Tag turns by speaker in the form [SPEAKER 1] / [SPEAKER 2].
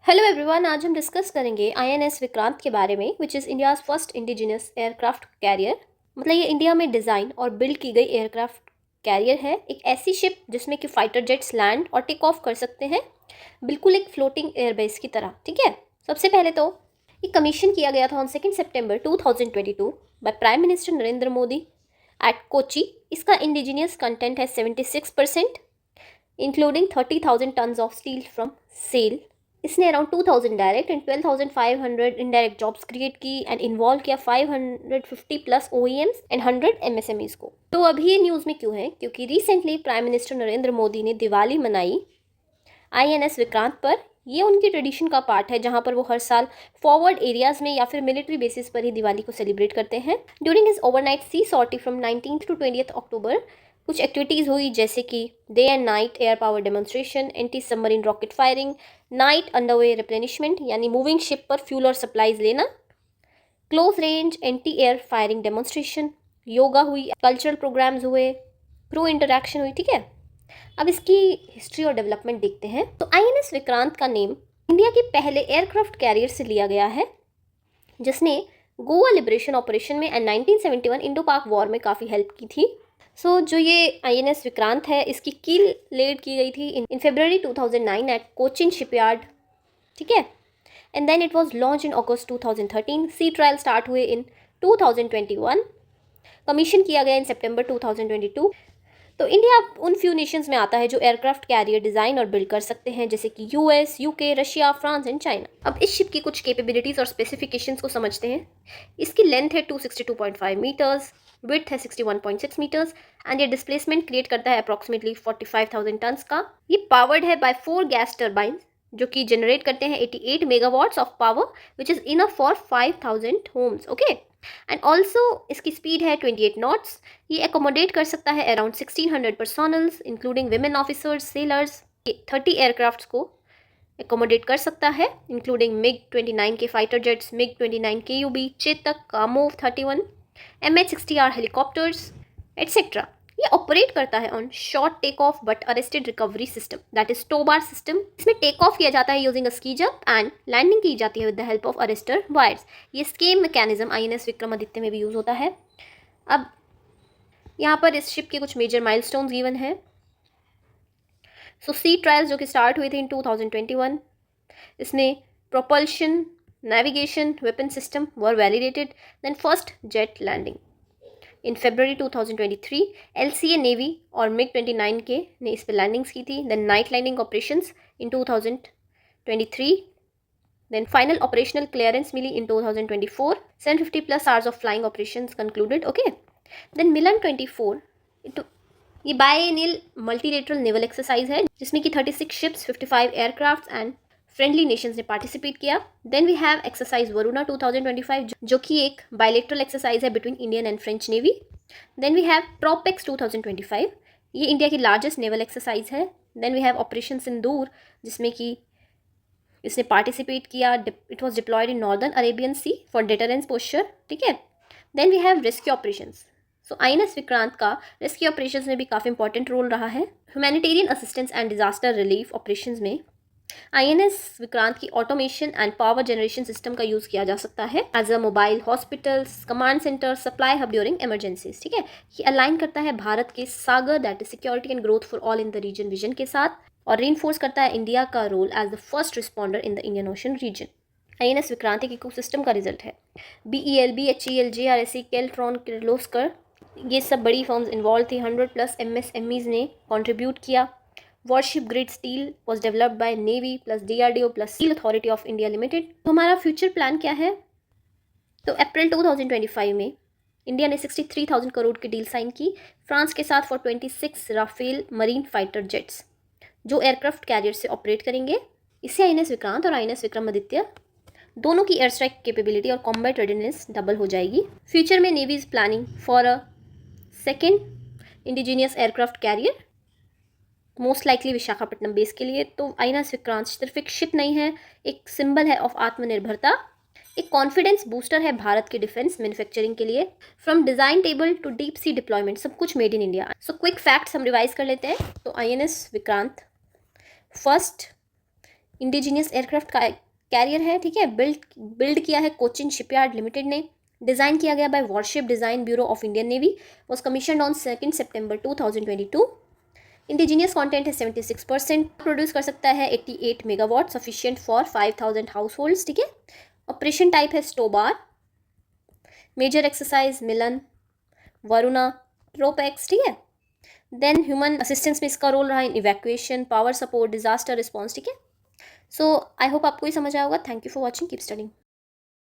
[SPEAKER 1] Hello everyone, आज हम discuss करेंगे आईएनएस विक्रांत के बारे में, which is India's first indigenous aircraft carrier. मतलब ये इंडिया में डिज़ाइन और बिल्ड की गई एयरक्राफ्ट कैरियर है। एक ऐसी शिप जिसमें कि फाइटर जेट्स लैंड और टेक ऑफ कर सकते हैं, बिल्कुल एक फ्लोटिंग एयरबेस की तरह। ठीक है, सबसे पहले तो ये कमीशन किया गया था on 2 September 2022 by prime minister Narendra Modi at Kochi. इसका इंडिजिनियस कंटेंट है 76%, including 30,000 tons of steel from SAIL. इसने around 2000 direct and 12,500 indirect jobs create की एंड इन्वॉल्व किया 550 प्लस ओईएम्स एंड 100 एमएसएमईज को। तो अभी ये न्यूज़ में क्यों है? क्योंकि recently prime minister Narendra Modi ने दिवाली मनाई आईएनएस विक्रांत पर। ये उनकी ट्रेडिशन का पार्ट है जहां पर वो हर साल फॉरवर्ड एरियाज में या फिर मिलिट्री बेसिस पर ही दिवाली को सेलिब्रेट करते हैं। During his overnight sea sortie from 19th to 20th October कुछ एक्टिविटीज़ हुई, जैसे कि day and night air power demonstration, anti submarine rocket firing, night underway replenishment यानी मूविंग शिप पर फ्यूल और सप्लाईज लेना, close range anti air firing demonstration, yoga हुई, cultural programmes हुए, क्रू इंटरैक्शन हुई। ठीक है, अब इसकी हिस्ट्री और डेवलपमेंट देखते हैं। तो आईएनएस विक्रांत का नेम इंडिया के पहले एयरक्राफ्ट कैरियर से लिया गया है, जिसने गोवा लिबरेशन ऑपरेशन में एंड 1971 इंडो पाक वॉर में काफ़ी हेल्प की थी। जो ये आईएनएस विक्रांत है, इसकी कील लेड की गई थी in February 2009 at Cochin shipyard. ठीक है, and then it was launch in August 2013। Sea trial start हुए इन 2021, कमीशन किया गया इन सितंबर 2022। तो इंडिया उन फ्यू नेशंस में आता है जो एयरक्राफ्ट कैरियर डिज़ाइन और बिल्ड कर सकते हैं, जैसे कि US, UK, Russia, France and China. अब इस शिप की कुछ कैपेबिलिटीज़ और स्पेसिफिकेशंस को समझते हैं। इसकी लेंथ है 262.5 मीटर्स, विड्थ है 61.6 मीटर्स एंड ये डिस्प्लेसमेंट क्रिएट करता है अप्रॉक्सीमेटली 45,000 टन्स का। ये पावर्ड है बाय 4 गैस टर्बाइंस जो कि जनरेट करते हैं 88 megawatts of power, which is enough for 5,000 homes. Okay, and also इसकी स्पीड है 28 नॉट्स। ये एकोमोडेट कर सकता है around 1600 personnels including women officers, sailors. 30 aircrafts को एकोमोडेट कर सकता है including MiG 29 K fighter jets, MiG 29 KUB, Chetak, Kamov 31, MH-60R helicopters etcetera. ये ऑपरेट करता है on short take off but arrested recovery system, that is टोबार system. इसमें take off किया जाता है using a ski jump and landing की जाती है with the help of arrester wires. ये स्केम मैकेनिज्म आईएनएस विक्रमादित्य में भी यूज होता है। अब यहाँ पर इस शिप के कुछ मेजर माइलस्टोन्स गिवन है। सी ट्रायल्स जो कि स्टार्ट हुई थी इन 2021, इसमें propulsion, navigation, weapon system were validated. Then first jet landing in February 2023। LCA navy और मिग 29 के ने इस पर लैंडिंग्स की थी। Then night landing operations in 2023। Then final operational clearance मिली in 2024। 750 plus hours of flying operations concluded. Okay, then Milan 24 ये बायएनियल multilateral naval exercise है जिसमें कि 36 ships, 55 aircraft and friendly nations ने पार्टिसिपेट किया। Then we have exercise Varuna 2025 जो कि एक बायलेटरल एक्सरसाइज है between Indian and French navy. Then we have TROPEX 2025, ये इंडिया की लार्जेस्ट नेवल एक्सरसाइज है। Then we have operation Sindoor जिसमें कि इसने पार्टिसिपेट किया। It was deployed in northern Arabian sea for deterrence posture. ठीक है, then we have rescue operations. INS Vikrant का रेस्क्यू ऑपरेशंस में भी काफ़ी इंपॉर्टेंट रोल रहा है। Humanitarian assistance and disaster relief operations में आईएनएस विक्रांत की automation and power generation system का यूज़ किया जा सकता है as a mobile hospitals, command centre, supply hub during emergencies. ठीक है, ये अलाइन करता है भारत के SAGAR, that is security and growth for all in the region vision के साथ, और रीइंफोर्स करता है इंडिया का role as the first responder in the Indian ocean region. INS Vikrant एक इकोसिस्टम का रिजल्ट है। BEL, BHEL, JRSE, केल्ट्रॉन, किर्लोस्कर, ये सब बड़ी फर्म्स इन्वॉल्व थी। 100 प्लस MSMEs ने कंट्रीब्यूट किया। Worship grade steel was developed by navy plus DRDO plus steel authority of India limited. तो हमारा फ्यूचर प्लान क्या है? तो अप्रैल 2025 में इंडिया ने 63,000 करोड़ की डील साइन की फ्रांस के साथ for 26 Rafale marine fighter jets जो एयरक्राफ्ट कैरियर से ऑपरेट करेंगे। इससे आईएनएस विक्रांत और आईएनएस विक्रमादित्य दोनों की एयर स्ट्राइक कैपेबिलिटी और कॉम्बैट रेडीनेस डबल हो जाएगी। फ्यूचर में navy is planning for a second indigenous aircraft carrier, most likely Visakhapatnam base के लिए। तो आईएनएस विक्रांत सिर्फ एक शिप नहीं है, एक सिंबल है ऑफ आत्मनिर्भरता, एक कॉन्फिडेंस बूस्टर है भारत के डिफेंस मैन्युफैक्चरिंग के लिए। From design table to deep sea deployment, सब कुछ made in India. Quick facts हम रिवाइज कर लेते हैं। तो INS Vikrant first indigenous aircraft carrier है, ठीक है। बिल्ड किया है कोचिन शिपयार्ड लिमिटेड ने। डिज़ाइन किया गया by warship design bureau of Indian navy. Was commission on 2 September 2022। Indigenous content है 76%। प्रोड्यूस कर सकता है 88 megawatt, sufficient for 5000 house holds, ठीक है। ऑपरेशन टाइप है STOBAR. Major exercise Milan, Varuna, TROPEX, ठीक है। देन ह्यूमन असिस्टेंस में इसका रोल रहा in evacuation, power support, disaster response, ठीक है। सो आई होप आपको ये समझ आया होगा। Thank you for watching, keep studying.